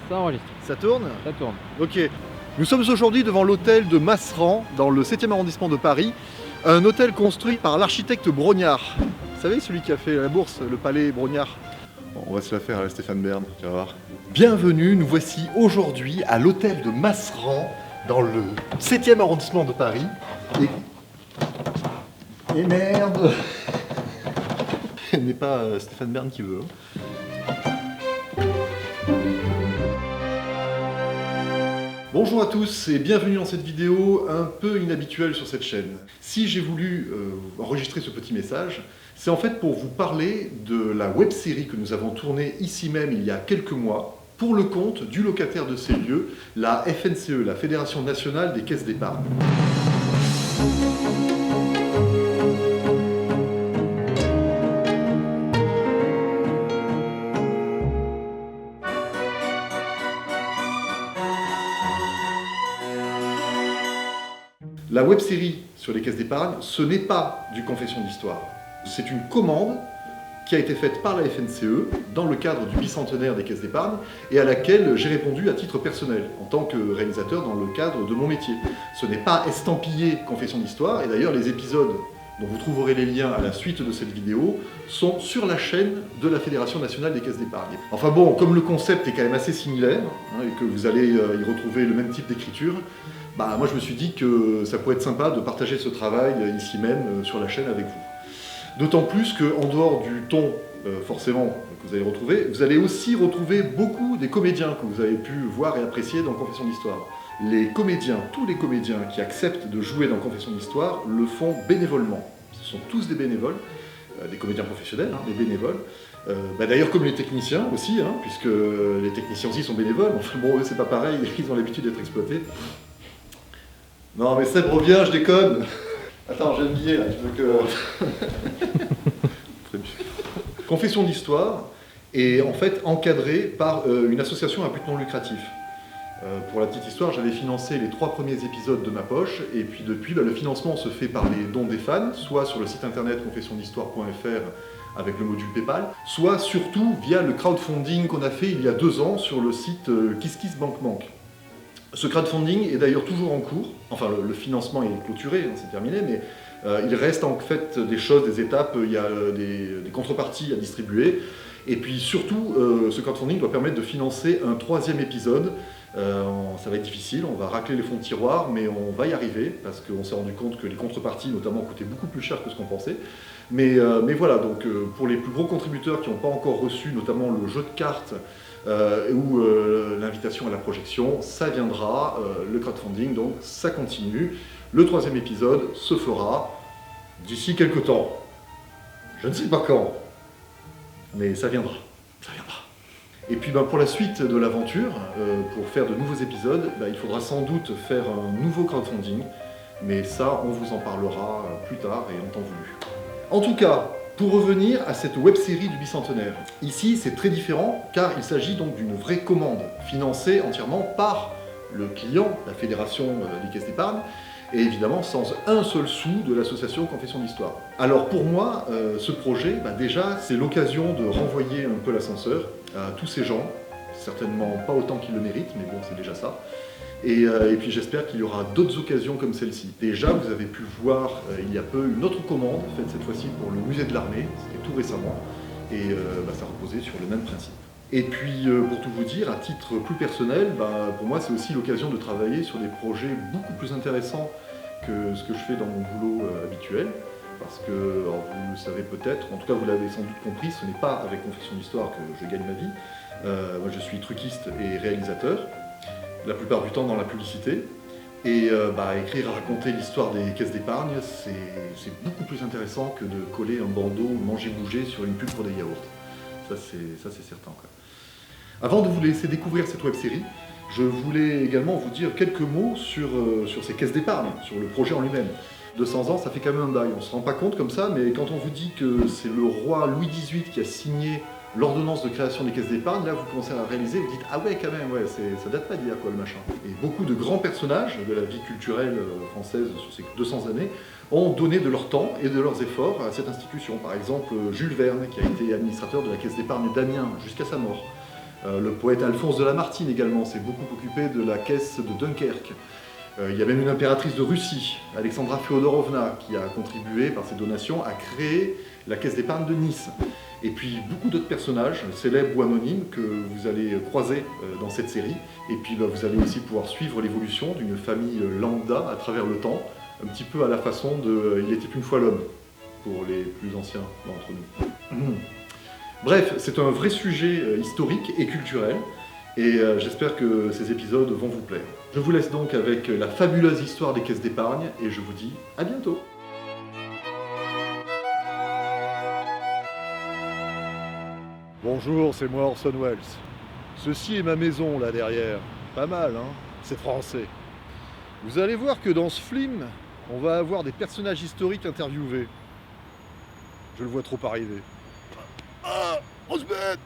Ça enregistre. Ça tourne? Ça tourne. Ok. Nous sommes aujourd'hui devant l'hôtel de Masseran, dans le 7e arrondissement de Paris. Un hôtel construit par l'architecte Brognard. Vous savez, celui qui a fait la bourse, le palais Brognard? Bon, on va se la faire à la Stéphane Bern, tu vas voir. Bienvenue, nous voici aujourd'hui à l'hôtel de Masseran, dans le 7e arrondissement de Paris. Et merde. Ce n'est pas Stéphane Bern qui veut. Bonjour à tous et bienvenue dans cette vidéo un peu inhabituelle sur cette chaîne. Si j'ai voulu enregistrer ce petit message, c'est en fait pour vous parler de la web-série que nous avons tournée ici même il y a quelques mois pour le compte du locataire de ces lieux, la FNCE, la Fédération Nationale des Caisses d'Épargne. La web-série sur les caisses d'épargne, ce n'est pas du Confession d'Histoire. C'est une commande qui a été faite par la FNCE dans le cadre du bicentenaire des caisses d'épargne et à laquelle j'ai répondu à titre personnel, en tant que réalisateur dans le cadre de mon métier. Ce n'est pas estampillé Confession d'Histoire, et d'ailleurs les épisodes dont vous trouverez les liens à la suite de cette vidéo sont sur la chaîne de la Fédération Nationale des Caisses d'Épargne. Enfin bon, comme le concept est quand même assez similaire, et que vous allez y retrouver le même type d'écriture, moi je me suis dit que ça pourrait être sympa de partager ce travail ici même sur la chaîne avec vous. D'autant plus qu'en dehors du ton, forcément, que vous allez retrouver, vous allez aussi retrouver beaucoup des comédiens que vous avez pu voir et apprécier dans Confession d'Histoire. Les comédiens, tous les comédiens qui acceptent de jouer dans Confession d'Histoire le font bénévolement. Ce sont tous des bénévoles, des comédiens professionnels, des bénévoles. D'ailleurs comme les techniciens aussi, puisque les techniciens aussi sont bénévoles. Enfin bon, eux c'est pas pareil, ils ont l'habitude d'être exploités. Non mais Seb, reviens, je déconne. Attends, j'ai un billet là, je veux que... Très bien. Confession d'Histoire est en fait encadrée par une association à but non lucratif. Pour la petite histoire, j'avais financé les 3 premiers épisodes de ma poche, et puis depuis, le financement se fait par les dons des fans, soit sur le site internet confessiondhistoire.fr avec le module PayPal, soit surtout via le crowdfunding qu'on a fait il y a 2 ans sur le site KissKissBankBank. Ce crowdfunding est d'ailleurs toujours en cours, enfin le financement est clôturé, c'est terminé, mais il reste en fait des choses, des étapes, il y a des contreparties à distribuer, et puis surtout ce crowdfunding doit permettre de financer un 3e épisode. Ça va être difficile, on va racler les fonds de tiroir, mais on va y arriver, parce qu'on s'est rendu compte que les contreparties notamment coûtaient beaucoup plus cher que ce qu'on pensait. Mais voilà, donc pour les plus gros contributeurs qui n'ont pas encore reçu notamment le jeu de cartes, ou l'invitation à la projection, ça viendra, le crowdfunding, donc ça continue. Le 3e épisode se fera d'ici quelques temps. Je ne sais pas quand, mais ça viendra, ça viendra. Et puis pour la suite de l'aventure, pour faire de nouveaux épisodes, il faudra sans doute faire un nouveau crowdfunding, mais ça on vous en parlera plus tard et en temps voulu. En tout cas, pour revenir à cette web-série du bicentenaire, ici c'est très différent car il s'agit donc d'une vraie commande, financée entièrement par le client, la Fédération des Caisses d'Épargne, et évidemment sans un seul sou de l'association Confession d'Histoire. Alors pour moi, ce projet, déjà c'est l'occasion de renvoyer un peu l'ascenseur à tous ces gens, certainement pas autant qu'ils le méritent, mais bon c'est déjà ça. Et puis j'espère qu'il y aura d'autres occasions comme celle-ci. Déjà, vous avez pu voir il y a peu une autre commande, faite cette fois-ci pour le musée de l'armée, c'était tout récemment, et ça reposait sur le même principe. Et puis, pour tout vous dire, à titre plus personnel, pour moi c'est aussi l'occasion de travailler sur des projets beaucoup plus intéressants que ce que je fais dans mon boulot habituel, parce que, alors, vous le savez peut-être, en tout cas vous l'avez sans doute compris, ce n'est pas avec Confession d'Histoire que je gagne ma vie. Moi je suis truquiste et réalisateur, la plupart du temps dans la publicité, et écrire et raconter l'histoire des caisses d'épargne, c'est beaucoup plus intéressant que de coller un bandeau manger-bouger sur une pub pour des yaourts. Ça c'est certain. Avant de vous laisser découvrir cette web-série, je voulais également vous dire quelques mots sur ces caisses d'épargne, sur le projet en lui-même. 200 ans, ça fait quand même un bail, on ne se rend pas compte comme ça, mais quand on vous dit que c'est le roi Louis XVIII qui a signé l'ordonnance de création des caisses d'épargne, là vous commencez à réaliser, vous dites « Ah ouais, quand même, ouais, ça date pas d'hier, quoi, le machin ». Et beaucoup de grands personnages de la vie culturelle française sur ces 200 années ont donné de leur temps et de leurs efforts à cette institution. Par exemple, Jules Verne, qui a été administrateur de la caisse d'épargne d'Amiens jusqu'à sa mort. Le poète Alphonse de Lamartine également s'est beaucoup occupé de la caisse de Dunkerque. Il y a même une impératrice de Russie, Alexandra Féodorovna, qui a contribué par ses donations à créer la caisse d'épargne de Nice. Et puis beaucoup d'autres personnages, célèbres ou anonymes, que vous allez croiser dans cette série. Et puis vous allez aussi pouvoir suivre l'évolution d'une famille lambda à travers le temps, un petit peu à la façon de Il était une fois l'homme, pour les plus anciens d'entre nous. Bref, c'est un vrai sujet historique et culturel, et j'espère que ces épisodes vont vous plaire. Je vous laisse donc avec la fabuleuse histoire des caisses d'épargne, et je vous dis à bientôt. Bonjour, c'est moi Orson Welles. Ceci est ma maison là derrière. Pas mal, hein? C'est français. Vous allez voir que dans ce film, on va avoir des personnages historiques interviewés. Je le vois trop arriver. Ah, grosse bête!